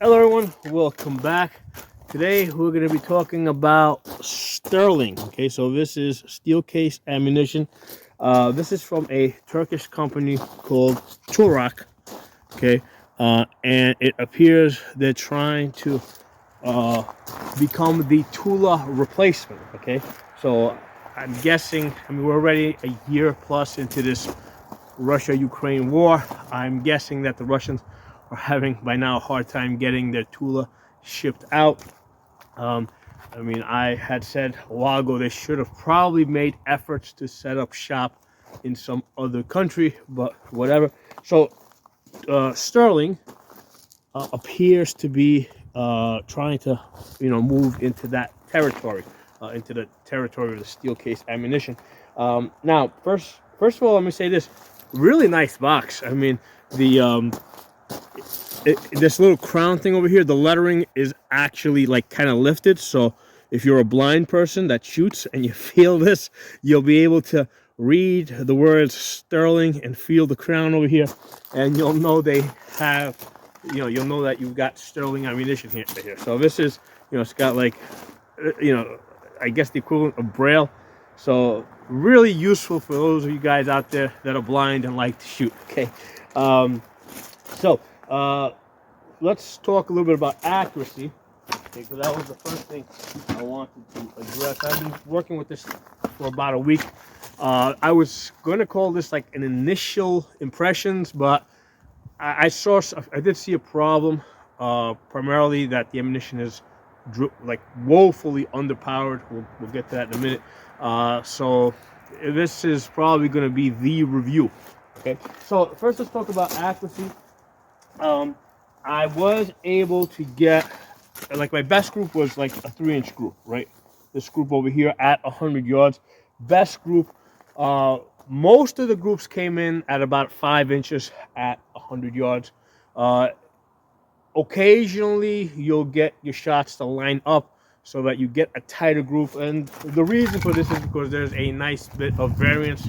Hello everyone, welcome back. Today we're going to be talking about Sterling. Okay, so this is steel case ammunition. This is from a Turkish company called Turac. Okay, and it appears they're trying to become the Tula replacement. Okay, so I'm guessing, we're already a year plus into this Russia-Ukraine war. I'm guessing that the Russians are having by now a hard time getting their Tula shipped out. I had said a while ago they should have probably made efforts to set up shop in some other country, but whatever. So Sterling appears to be trying to, move into that territory, into the territory of the steel case ammunition. Now, first of all, let me say this: really nice box. This little crown thing over here, the lettering is actually like kind of lifted. So if you're a blind person that shoots and you feel this, you'll be able to read the words Sterling and feel the crown over here, and you'll know they have, you'll know that you've got Sterling ammunition here. So this is, it's got like, I guess the equivalent of Braille. So really useful for those of you guys out there that are blind and like to shoot. Okay. Let's talk a little bit about accuracy. Okay, because that was the first thing I wanted to address. I've been working with this for about a week. I was going to call this like an initial impressions, but I did see a problem, primarily that the ammunition is like woefully underpowered. We'll get to that in a minute. So this is probably going to be the review. Okay, so first let's talk about accuracy. I was able to get, like, my best group was like a 3-inch group, right? This group over here at 100 yards. Best group, most of the groups came in at about 5 inches at 100 yards. Occasionally, you'll get your shots to line up so that you get a tighter group. And the reason for this is because there's a nice bit of variance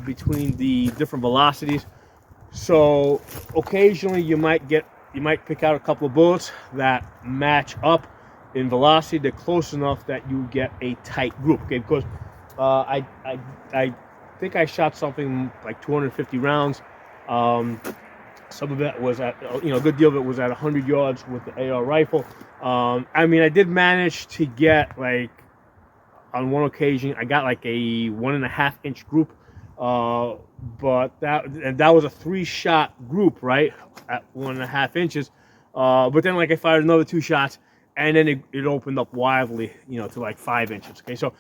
between the different velocities. So occasionally you might pick out a couple of bullets that match up in velocity. They're close enough that you get a tight group. Okay, because I think I shot something like 250 rounds. Some of it was at, a good deal of it was at 100 yards with the AR rifle. I did manage to get, like, on one occasion I got like a 1.5-inch group. But that was a 3-shot group, right, at 1.5 inches. But then, like, I fired another 2 shots, and then it opened up wildly, to like 5 inches. Okay, so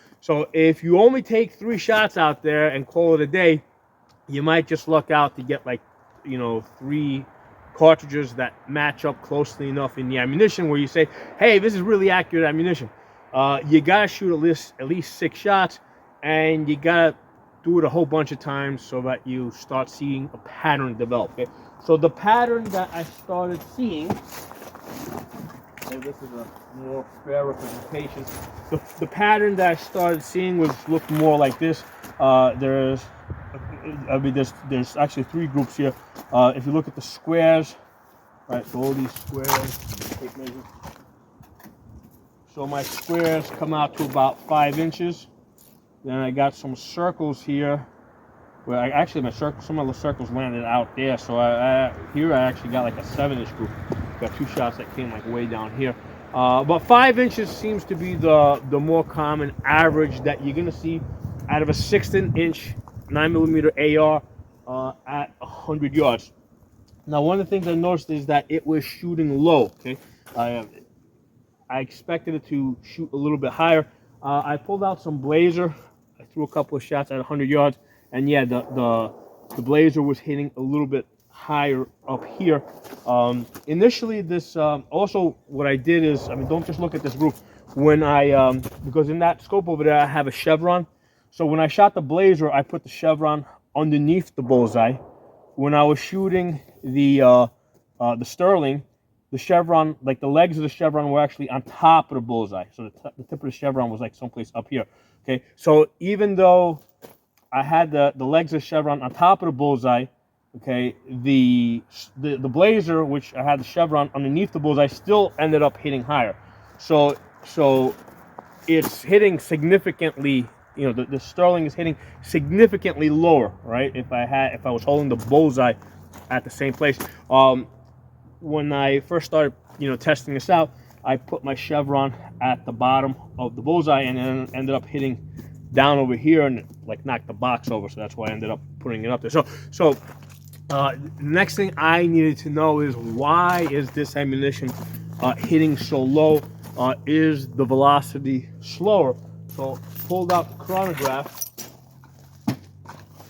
if you only take 3 shots out there and call it a day, you might just luck out to get like, 3 cartridges that match up closely enough in the ammunition where you say, hey, this is really accurate ammunition. You gotta shoot at least 6 shots, and you gotta do it a whole bunch of times so that you start seeing a pattern develop. Okay? So the pattern that I started seeing, and this is a more fair representation, the pattern that I started seeing looked more like this. There's actually 3 groups here. If you look at the squares, right, so all these squares, tape measure. So my squares come out to about 5 inches. Then I got some circles here, where some of the circles landed out there. So here I actually got like a 7-inch group. Got 2 shots that came like way down here. But 5 inches seems to be the more common average that you're gonna see out of a 16-inch 9mm AR at 100 yards. Now, one of the things I noticed is that it was shooting low. Okay, I expected it to shoot a little bit higher. I pulled out some Blazer. I threw a couple of shots at 100 yards, and yeah, the Blazer was hitting a little bit higher up here. Initially, this also what I did is, don't just look at this group. When because in that scope over there, I have a chevron. So when I shot the Blazer, I put the chevron underneath the bullseye. When I was shooting the Sterling, the chevron, like the legs of the chevron, were actually on top of the bullseye. So the tip of the chevron was like someplace up here. Okay, so even though I had the legs of the chevron on top of the bullseye, okay, the blazer, which I had the chevron underneath the bullseye, still ended up hitting higher. So it's hitting significantly. You know, the Sterling is hitting significantly lower, right? If I was holding the bullseye at the same place. When I first started, testing this out, I put my chevron at the bottom of the bullseye and then ended up hitting down over here and like knocked the box over. So that's why I ended up putting it up there. So next thing I needed to know is, why is this ammunition hitting so low? Is the velocity slower? So pulled out the chronograph,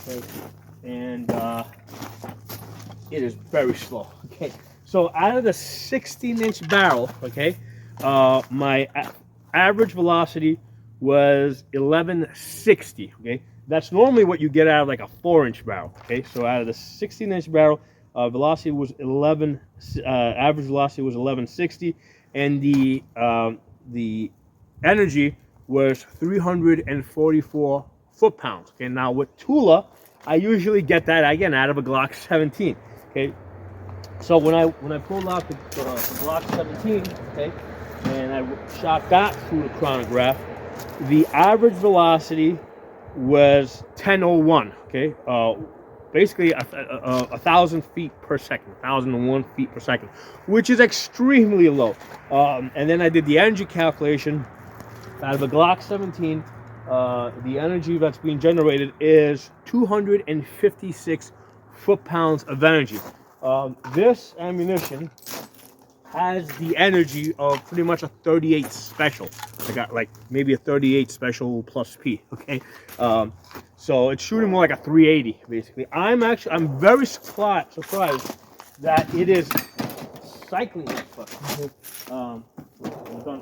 okay, and it is very slow. Okay, so out of the 16-inch barrel, okay, my average velocity was 1160. Okay, that's normally what you get out of like a 4-inch barrel. Okay, so out of the 16-inch barrel, velocity was average velocity was 1160, and the energy was 344 foot-pounds. Okay, now with Tula, I usually get that again out of a Glock 17. Okay, so when I pulled out the Glock 17, okay, and I shot that through the chronograph, the average velocity was 1001. Okay, basically 1,000 feet per second, 1,001 feet per second, which is extremely low. And then I did the energy calculation. Out of a Glock 17, the energy that's being generated is 256 foot-pounds of energy. This ammunition has the energy of pretty much a 38 special. I got like maybe a 38 special plus P. Okay, so it's shooting more like a 380 basically. I'm very surprised that it is cycling. We're done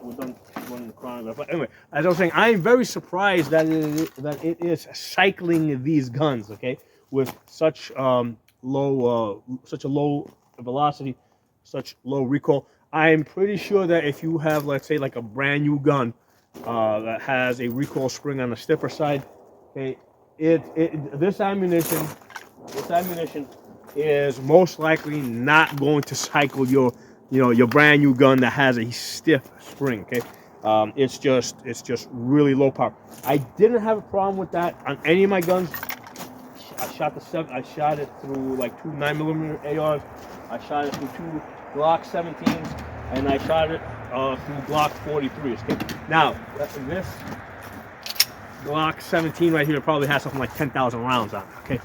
running the chronograph. But anyway, as I was saying, I'm very surprised that it is cycling these guns, okay, with such such a low velocity, such low recoil. I'm pretty sure that if you have, let's say, like a brand new gun that has a recoil spring on the stiffer side, okay, this ammunition is most likely not going to cycle your brand new gun that has a stiff spring. Okay, it's just really low power. I didn't have a problem with that on any of my guns. I shot it through like 2 9mm ARs. I shot it through 2 Glock 17s, and I shot it through Glock 43s. Okay? Now this Glock 17 right here probably has something like 10,000 rounds on it. Okay,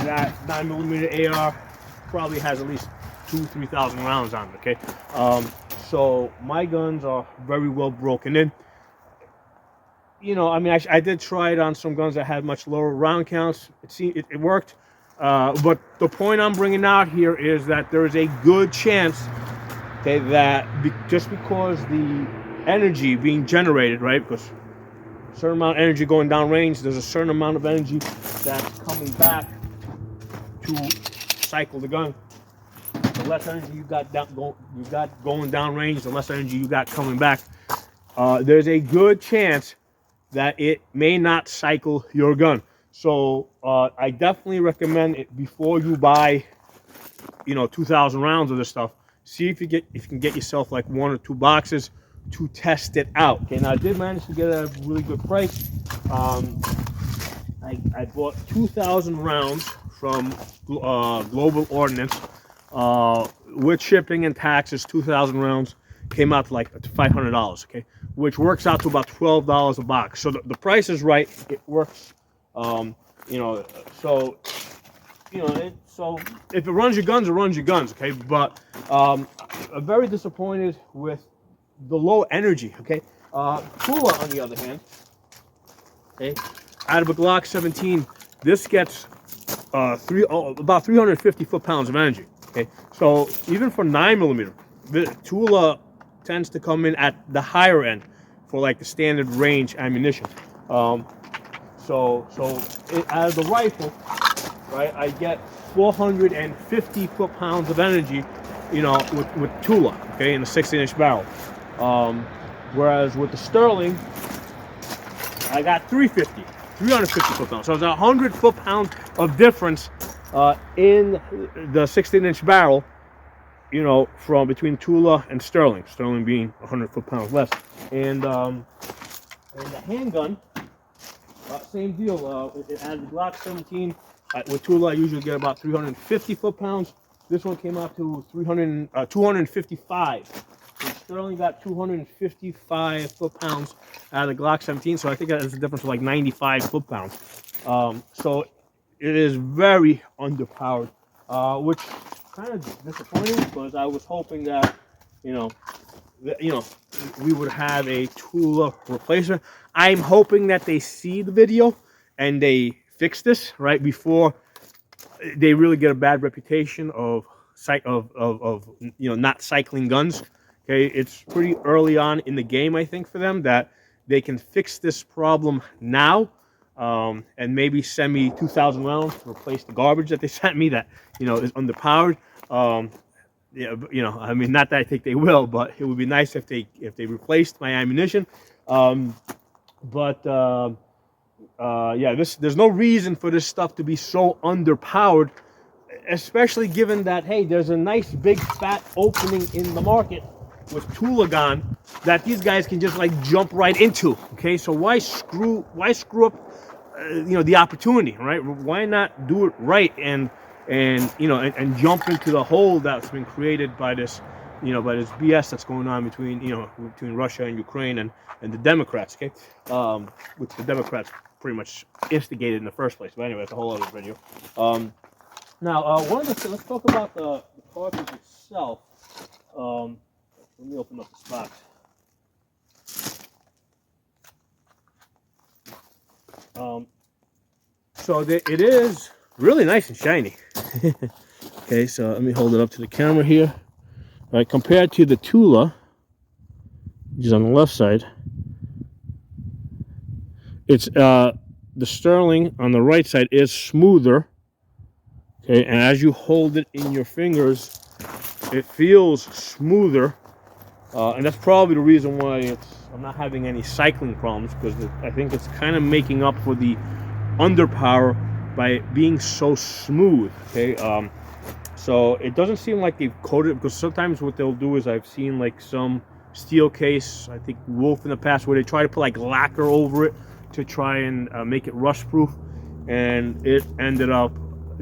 that 9mm AR probably has at least 2,000-3,000 rounds on it. Okay, so my guns are very well broken in. I mean, I did try it on some guns that had much lower round counts. It worked, but the point I'm bringing out here is that there is a good chance, okay, that just because the energy being generated, right, because a certain amount of energy going down range, there's a certain amount of energy that's coming back to cycle the gun. The less energy you got going down range, the less energy you got coming back. There's a good chance that it may not cycle your gun. So I definitely recommend it before you buy, 2,000 rounds of this stuff. See if you can get yourself like 1 or 2 boxes to test it out. Okay, now I did manage to get a really good price. I bought 2,000 rounds from Global Ordnance. With shipping and taxes, 2,000 rounds came out to like $500, okay, which works out to about $12 a box. So the price is right. It works, so if it runs your guns, it runs your guns, okay. But I'm very disappointed with the low energy, okay. Tula, on the other hand, okay, out of a Glock 17, this gets about 350 foot-pounds of energy. Okay, so even for 9mm, the Tula tends to come in at the higher end for like the standard range ammunition. So out of the rifle, right, I get 450 foot-pounds of energy, with Tula, okay, in a 16-inch barrel. Whereas with the Sterling, I got 350. 350 foot-pounds. So it's 100 foot-pounds of difference in the 16-inch barrel, you know, from between Tula and Sterling. Sterling being 100 foot-pounds less. And the handgun, same deal. It has the Glock 17. With Tula, I usually get about 350 foot-pounds. This one came out to 255. So Sterling got 255 foot-pounds out of the Glock 17. So I think that's a difference of like 95 foot-pounds. So it is very underpowered, which kind of disappointing because I was hoping that, you know, we would have a Tula replacement. I'm hoping that they see the video and they fix this right before they really get a bad reputation of not cycling guns. Okay, it's pretty early on in the game, I think, for them that they can fix this problem now, and maybe send me 2,000 rounds to replace the garbage that they sent me that, you know, is underpowered. Yeah, you know, I mean, not that I think they will, but it would be nice if they replaced my ammunition. Yeah, there's no reason for this stuff to be so underpowered, especially given that, hey, there's a nice big fat opening in the market with Tula gone that these guys can just like jump right into. Okay, so why screw up the opportunity, right? Why not do it right and jump into the hole that's been created by this, by this BS that's going on between Russia and Ukraine and the Democrats, okay? Which the Democrats pretty much instigated in the first place. But anyway, it's a whole other video. Now, let's talk about the cartridge itself. Let me open up this box. So it is really nice and shiny. Okay, so let me hold it up to the camera here. All right, compared to the Tula, which is on the left side, it's the Sterling on the right side is smoother. Okay, and as you hold it in your fingers, it feels smoother, and that's probably the reason why I'm not having any cycling problems, because I think it's kind of making up for the underpower by being so smooth. Okay, so it doesn't seem like they've coated it, because sometimes what they'll do is I've seen like some steel case, I think Wolf in the past, where they try to put like lacquer over it to try and make it rust proof, and it ended up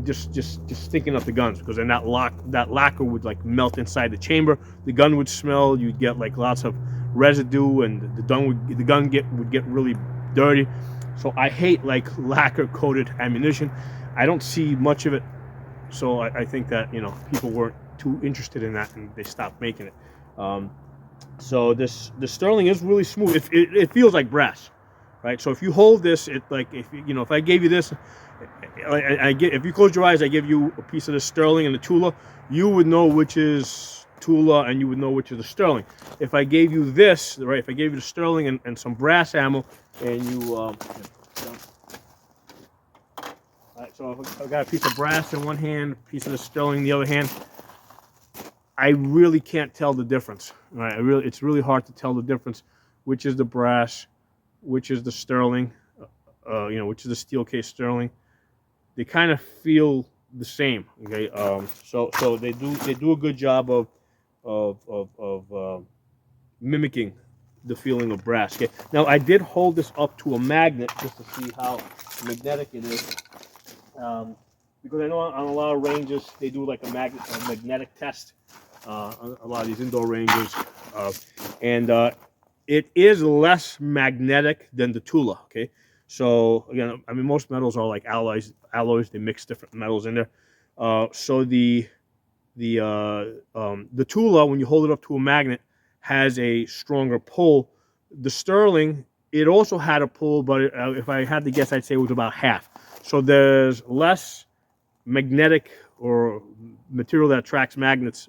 just stinking up the guns, because then that lacquer would like melt inside the chamber. The gun would smell. You'd get like lots of residue, and the gun would get really dirty. So I hate like lacquer coated ammunition. I don't see much of it, so I think that people weren't too interested in that and they stopped making it. So the Sterling is really smooth. It feels like brass, right? So if you hold this, if I gave you this, if you close your eyes, I give you a piece of the Sterling and the Tula, you would know which is Tula and you would know which is the Sterling. If I gave you this, right, if I gave you the Sterling and some brass ammo, and you, all right, so if I've got a piece of brass in one hand, a piece of the Sterling in the other hand, I really can't tell the difference. Right, it's really hard to tell the difference, which is the brass, which is the Sterling, which is the steel case Sterling. They kind of feel the same. Okay, so they do a good job of mimicking the feeling of brass. Okay, now I did hold this up to a magnet just to see how magnetic it is, because I know on a lot of ranges they do like a magnetic test. A lot of these indoor ranges, and it is less magnetic than the Tula. Okay, so again, I mean, most metals are like alloys. They mix different metals in there. So the Tula, when you hold it up to a magnet, has a stronger pull. The Sterling, it also had a pull, but if I had to guess, I'd say it was about half. So there's less magnetic or material that attracts magnets,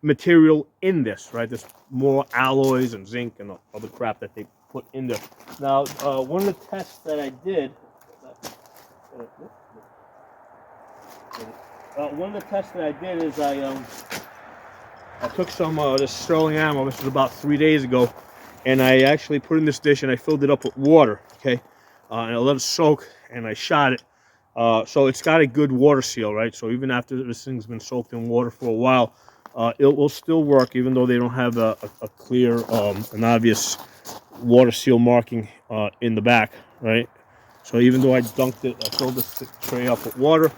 material in this, right? There's more alloys and zinc and other crap that they put in there. Now, one of the tests that I did, is I took some this Sterling ammo. This was about 3 days ago, and I actually put in this dish and I filled it up with water. Okay, and I let it soak, and I shot it. So it's got a good water seal, right? So even after this thing's been soaked in water for a while, it will still work, even though they don't have a clear, an obvious water seal marking in the back, right? So even though I dunked it, I filled this tray up with water,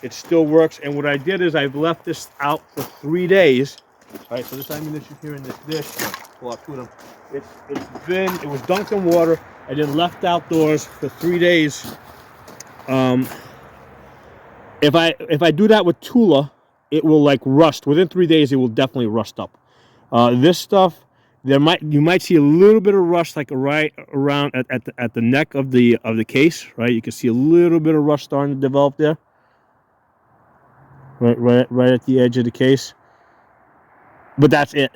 it still works. And what I did is I've left this out for 3 days. Right, so this ammunition here in this dish, pull out 2 of them. It was dunked in water and then left outdoors for 3 days. If I do that with Tula, it will like rust. Within 3 days, it will definitely rust up. This stuff, you might see a little bit of rust, like right around at the neck of the case, right? You can see a little bit of rust starting to develop there, right at the edge of the case. But that's it.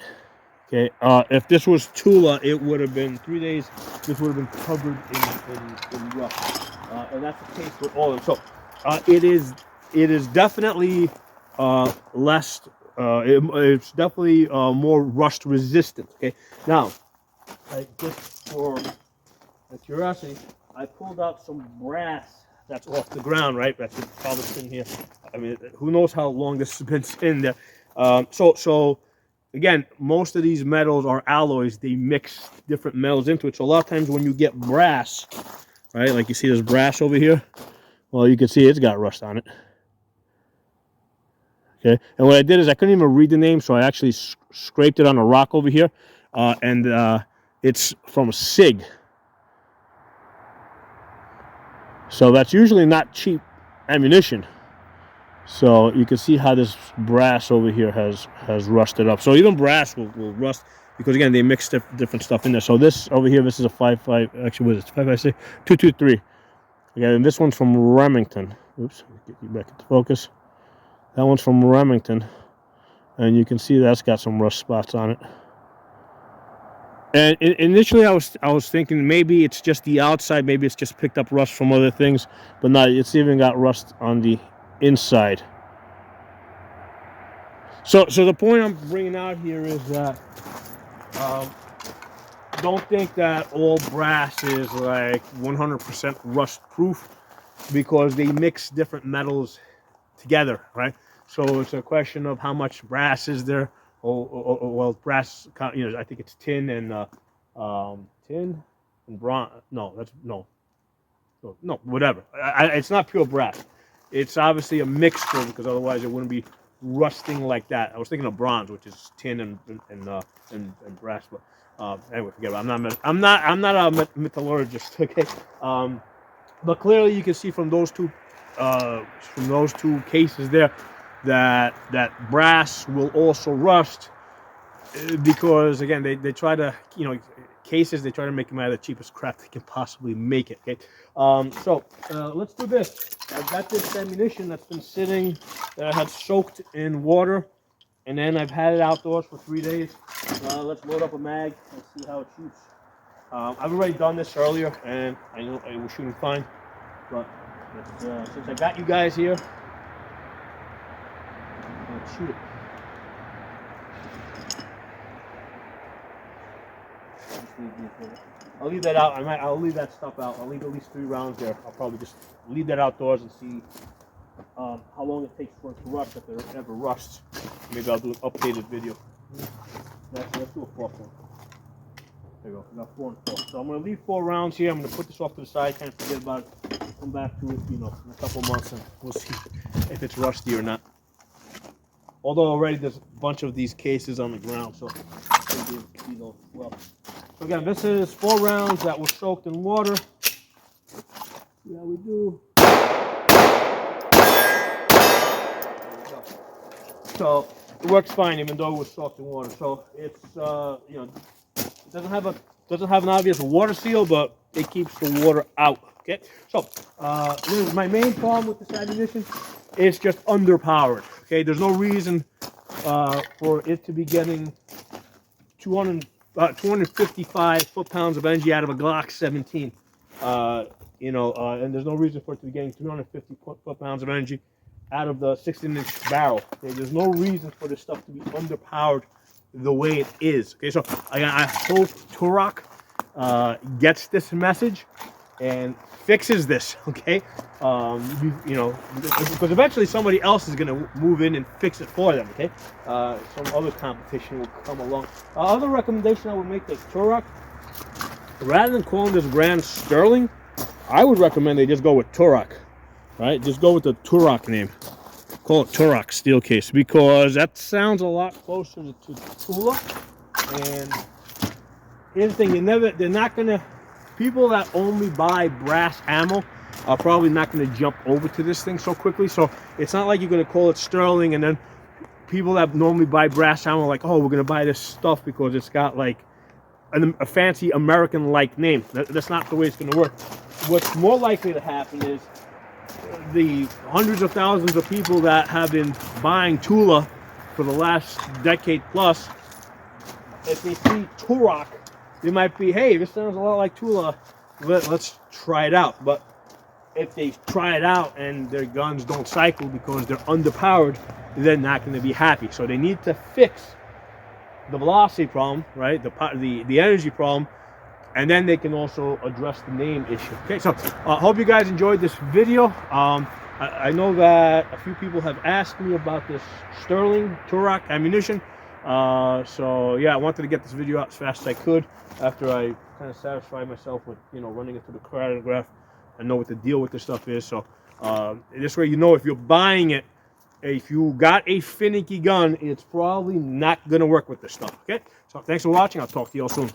Okay. If this was Tula, it would have been 3 days. This would have been covered in rust, and that's the case with all of them. So it is definitely less. It's definitely more rust resistant. Okay. Now, just for curiosity, I pulled out some brass that's off the ground. Right. That's probably sitting here. I mean, who knows how long this has been sitting there. So. Again, most of these metals are alloys. They mix different metals into it. So a lot of times when you get brass, right, like you see this brass over here, well, you can see it's got rust on it. Okay, and what I did is I couldn't even read the name, so I actually scraped it on a rock over here, and it's from a SIG. So that's usually not cheap ammunition. So you can see how this brass over here has rusted up. So even brass will rust because again they mix different stuff in there. So this over here, this is a 5.5. Actually, what is it? 5.56 223. Again, and this one's from Remington. Oops, get you back into focus. That one's from Remington, and you can see that's got some rust spots on it. And initially, I was thinking maybe it's just the outside, maybe it's just picked up rust from other things, but no, it's even got rust on the inside. So the point I'm bringing out here is that don't think that all brass is like 100% rust proof, because they mix different metals together, right? So it's a question of how much brass is there. Well, brass, you know, I think it's tin and bronze. No, whatever. It's not pure brass. It's obviously a mixture, because otherwise it wouldn't be rusting like that. I was thinking of bronze, which is tin and brass. But anyway, forget about it. I'm not a metallurgist, okay? But clearly you can see from those two cases there that brass will also rust, because again they try to, you know, cases, they try to make them out of the cheapest crap they can possibly make it. Okay, so let's do this. I've got this ammunition that's been sitting, that I had soaked in water, and then I've had it outdoors for 3 days. Let's load up a mag and see how it shoots. I've already done this earlier, and I know it was shooting fine, but since I got you guys here, let's shoot it. I'll leave that out. I'll leave that stuff out. I'll leave at least 3 rounds there. I'll probably just leave that outdoors and see how long it takes for it to rust, if there ever rusts. Maybe I'll do an updated video. Let's do a 4th one. There you go. We got 4 and 4. So I'm going to leave 4 rounds here. I'm going to put this off to the side, kind of forget about it. Come back to it, you know, in a couple months, and we'll see if it's rusty or not. Although already there's a bunch of these cases on the ground, so I'll be able to see those as well. So again, this is 4 rounds that were soaked in water. See how we do. So it works fine, even though it was soaked in water. So it's you know, it doesn't have an obvious water seal, but it keeps the water out. Okay. So my main problem with this ammunition is just underpowered. Okay. There's no reason for it to be getting 255 foot-pounds of energy out of a Glock 17. You know, and there's no reason for it to be getting 350 foot-pounds of energy out of the 16-inch barrel. Okay? There's no reason for this stuff to be underpowered the way it is. Okay, so I hope Turac gets this message, and fixes this, okay? You know, because eventually somebody else is going to move in and fix it for them, okay? Some other competition will come along. Other recommendation I would make is Turac. Rather than calling this brand Sterling, I would recommend they just go with Turac, right? Just go with the Turac name. Call it Turac steel case, because that sounds a lot closer to Tula. And here's the thing, they're not gonna, people that only buy brass ammo are probably not gonna jump over to this thing so quickly. So it's not like you're gonna call it Sterling and then people that normally buy brass ammo are like, oh, we're gonna buy this stuff because it's got like a fancy American-like name. That's not the way it's gonna work. What's more likely to happen is the hundreds of thousands of people that have been buying Tula for the last decade plus, if they see Turac, they might be, hey, this sounds a lot like Tula, let's try it out. But if they try it out and their guns don't cycle because they're underpowered, they're not going to be happy. So they need to fix the velocity problem, right? The energy problem, and then they can also address the name issue. Okay, so I hope you guys enjoyed this video. I know that a few people have asked me about this Sterling Turac ammunition. So yeah, I wanted to get this video out as fast as I could after I kind of satisfied myself with, you know, running into the chronograph. I know what the deal with this stuff is. So this way, you know, if you're buying it, if you got a finicky gun, it's probably not going to work with this stuff. Okay, so thanks for watching. I'll talk to you all soon.